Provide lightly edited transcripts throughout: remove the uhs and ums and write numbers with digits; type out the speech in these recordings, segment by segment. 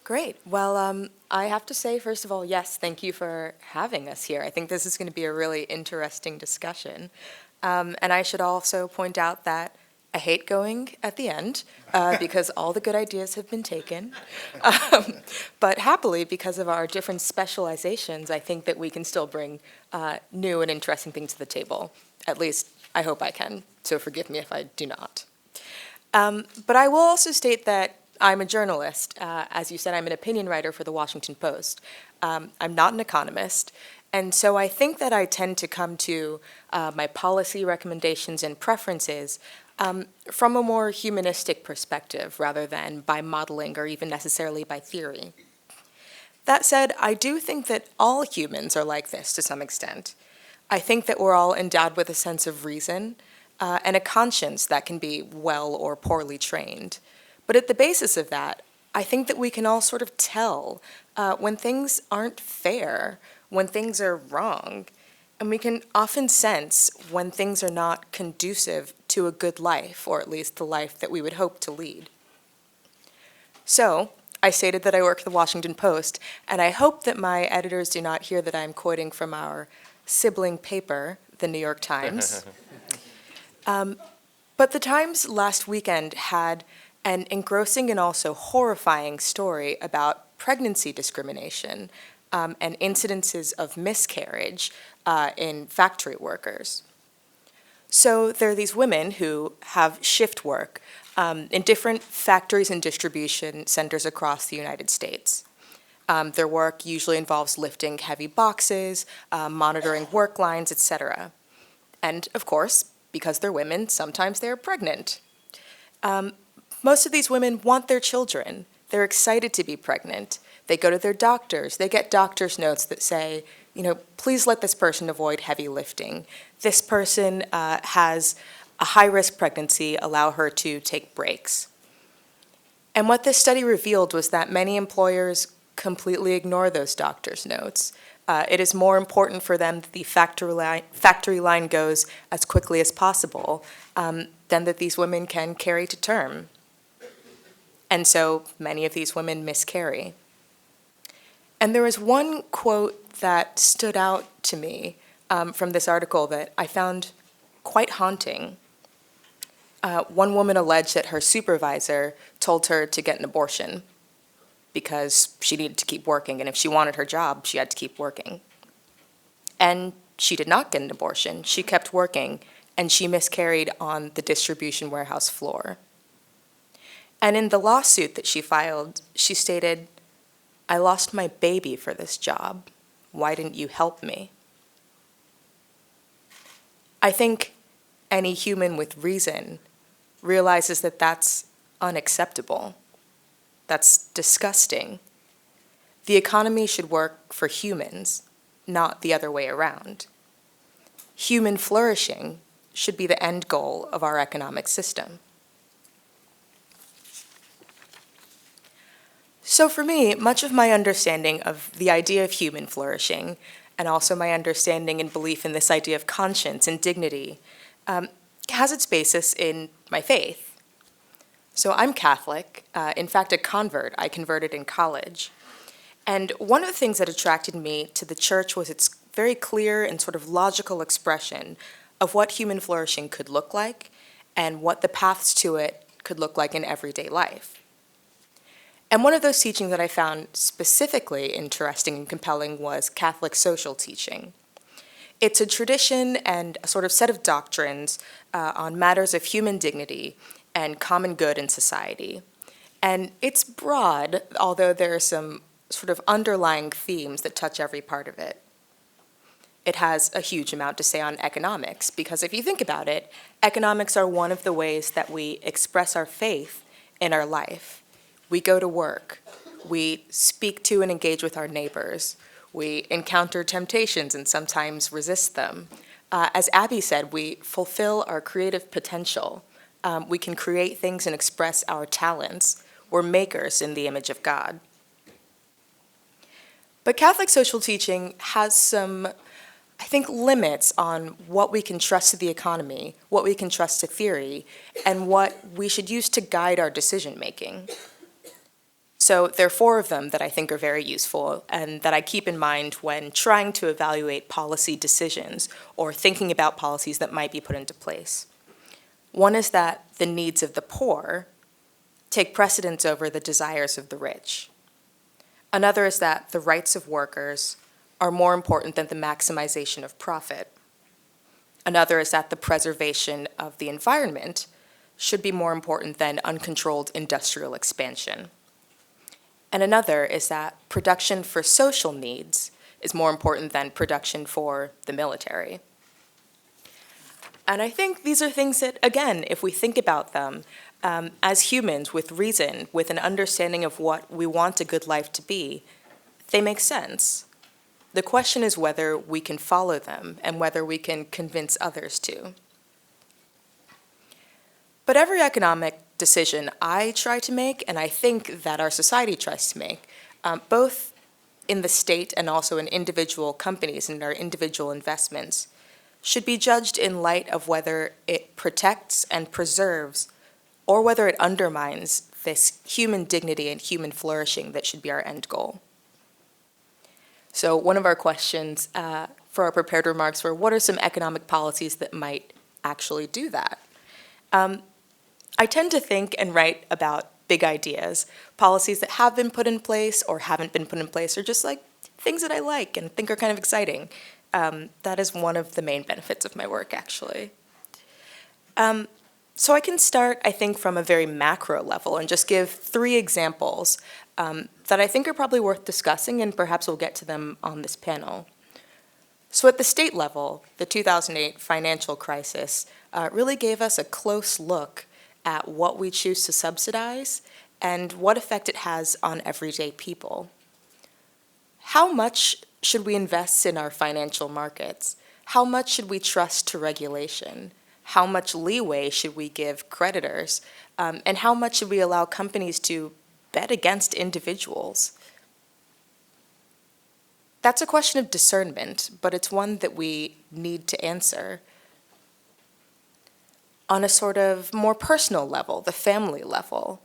Great. Well, I have to say, first of all, yes, thank you for having us here. I think this is going to be a really interesting discussion. And I should also point out that I hate going at the end because all the good ideas have been taken. But happily, because of our different specializations, I think that we can still bring new and interesting things to the table. At least, I hope I can, so forgive me if I do not. But I will also state that I'm a journalist. As you said, I'm an opinion writer for the Washington Post. I'm not an economist, and so I think that I tend to come to my policy recommendations and preferences from a more humanistic perspective rather than by modeling or even necessarily by theory. That said, I do think that all humans are like this to some extent. I think that we're all endowed with a sense of reason and a conscience that can be well or poorly trained. But at the basis of that, I think that we can all sort of tell when things aren't fair, when things are wrong, and we can often sense when things are not conducive to a good life, or at least the life that we would hope to lead. So, I stated that I work at the Washington Post, and I hope that my editors do not hear that I'm quoting from our sibling paper, the New York Times. But the Times last weekend had an engrossing and also horrifying story about pregnancy discrimination and incidences of miscarriage in factory workers. So there are these women who have shift work in different factories and distribution centers across the United States. Their work usually involves lifting heavy boxes, monitoring work lines, etc. And of course, because they're women, sometimes they're pregnant. Most of these women want their children. They're excited to be pregnant. They go to their doctors. They get doctor's notes that say, please let this person avoid heavy lifting. This person has a high-risk pregnancy. Allow her to take breaks. And what this study revealed was that many employers completely ignore those doctor's notes. It is more important for them that the factory line goes as quickly as possible than that these women can carry to term. And so many of these women miscarry. And there was one quote that stood out to me from this article that I found quite haunting. One woman alleged that her supervisor told her to get an abortion because she needed to keep working, and if she wanted her job, she had to keep working. And she did not get an abortion. She kept working, and she miscarried on the distribution warehouse floor. And in the lawsuit that she filed, she stated, "I lost my baby for this job. Why didn't you help me?" I think any human with reason realizes that that's unacceptable. That's disgusting. The economy should work for humans, not the other way around. Human flourishing should be the end goal of our economic system. So for me, much of my understanding of the idea of human flourishing, and also my understanding and belief in this idea of conscience and dignity, has its basis in my faith. So I'm Catholic, in fact a convert. I converted in college. And one of the things that attracted me to the church was its very clear and sort of logical expression of what human flourishing could look like and what the paths to it could look like in everyday life. And one of those teachings that I found specifically interesting and compelling was Catholic social teaching. It's a tradition and a sort of set of doctrines on matters of human dignity and common good in society. And it's broad, although there are some sort of underlying themes that touch every part of it. It has a huge amount to say on economics, because if you think about it, economics are one of the ways that we express our faith in our life. We go to work, we speak to and engage with our neighbors, we encounter temptations and sometimes resist them. As Abby said, we fulfill our creative potential. We can create things and express our talents. We're makers in the image of God. But Catholic social teaching has some, I think, limits on what we can trust to the economy, what we can trust to theory, and what we should use to guide our decision-making. So there are four of them that I think are very useful and that I keep in mind when trying to evaluate policy decisions or thinking about policies that might be put into place. One is that the needs of the poor take precedence over the desires of the rich. Another is that the rights of workers are more important than the maximization of profit. Another is that the preservation of the environment should be more important than uncontrolled industrial expansion. And another is that production for social needs is more important than production for the military. And I think these are things that, again, if we think about them as humans with reason, with an understanding of what we want a good life to be, they make sense. The question is whether we can follow them and whether we can convince others to. But every economic decision I try to make, and I think that our society tries to make, both in the state and also in individual companies and our individual investments, should be judged in light of whether it protects and preserves or whether it undermines this human dignity and human flourishing that should be our end goal. So one of our questions for our prepared remarks were, what are some economic policies that might actually do that? I tend to think and write about big ideas, policies that have been put in place or haven't been put in place, or just like things that I like and think are kind of exciting. That is one of the main benefits of my work, actually. So I can start, I think, from a very macro level and just give three examples that I think are probably worth discussing, and perhaps we'll get to them on this panel. So at the state level, the 2008 financial crisis really gave us a close look at what we choose to subsidize and what effect it has on everyday people. How much should we invest in our financial markets? How much should we trust to regulation? How much leeway should we give creditors? And how much should we allow companies to bet against individuals? That's a question of discernment, but it's one that we need to answer. On a sort of more personal level, the family level,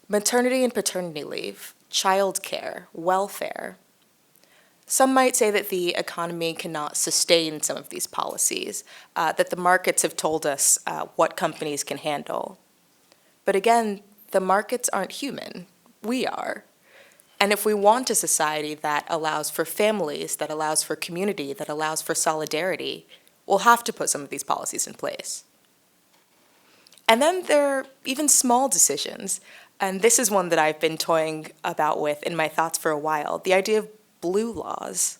maternity and paternity leave, childcare, welfare. Some might say that the economy cannot sustain some of these policies, that the markets have told us what companies can handle. But again, the markets aren't human. We are. And if we want a society that allows for families, that allows for community, that allows for solidarity, we'll have to put some of these policies in place. And then there are even small decisions, and this is one that I've been toying about with in my thoughts for a while, the idea of blue laws.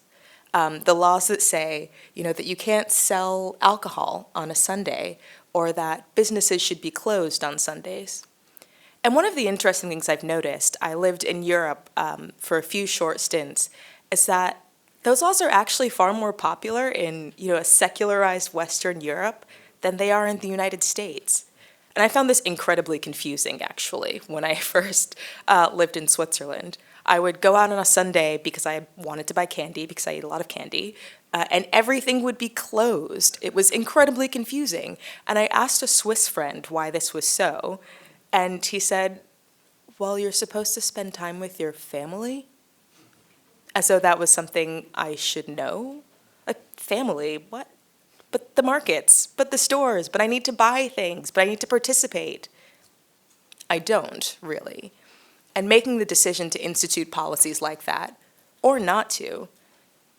The laws that say, that you can't sell alcohol on a Sunday, or that businesses should be closed on Sundays. And one of the interesting things I've noticed, I lived in Europe for a few short stints, is that those laws are actually far more popular in a secularized Western Europe than they are in the United States. And I found this incredibly confusing, actually, when I first lived in Switzerland. I would go out on a Sunday because I wanted to buy candy, because I eat a lot of candy, and everything would be closed. It was incredibly confusing. And I asked a Swiss friend why this was so, and he said, well, you're supposed to spend time with your family? As though that was something I should know? Like, family, what? But the markets, but the stores, but I need to buy things, but I need to participate. I don't, really. And making the decision to institute policies like that, or not to,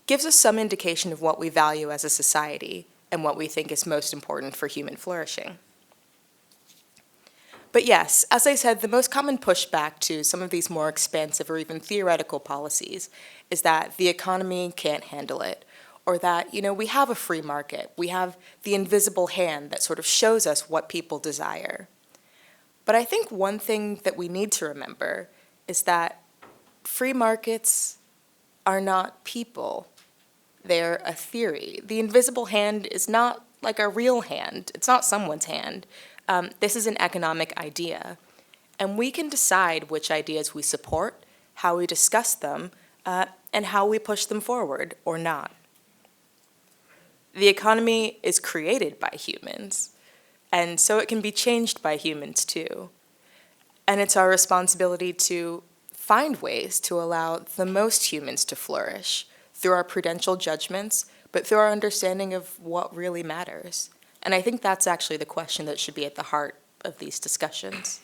gives us some indication of what we value as a society and what we think is most important for human flourishing. But yes, as I said, the most common pushback to some of these more expansive or even theoretical policies is that the economy can't handle it, or that, we have a free market. We have the invisible hand that sort of shows us what people desire. But I think one thing that we need to remember is that free markets are not people. They're a theory. The invisible hand is not like a real hand. It's not someone's hand. This is an economic idea. And we can decide which ideas we support, how we discuss them, and how we push them forward or not. The economy is created by humans, and so it can be changed by humans too. And it's our responsibility to find ways to allow the most humans to flourish through our prudential judgments, but through our understanding of what really matters. And I think that's actually the question that should be at the heart of these discussions.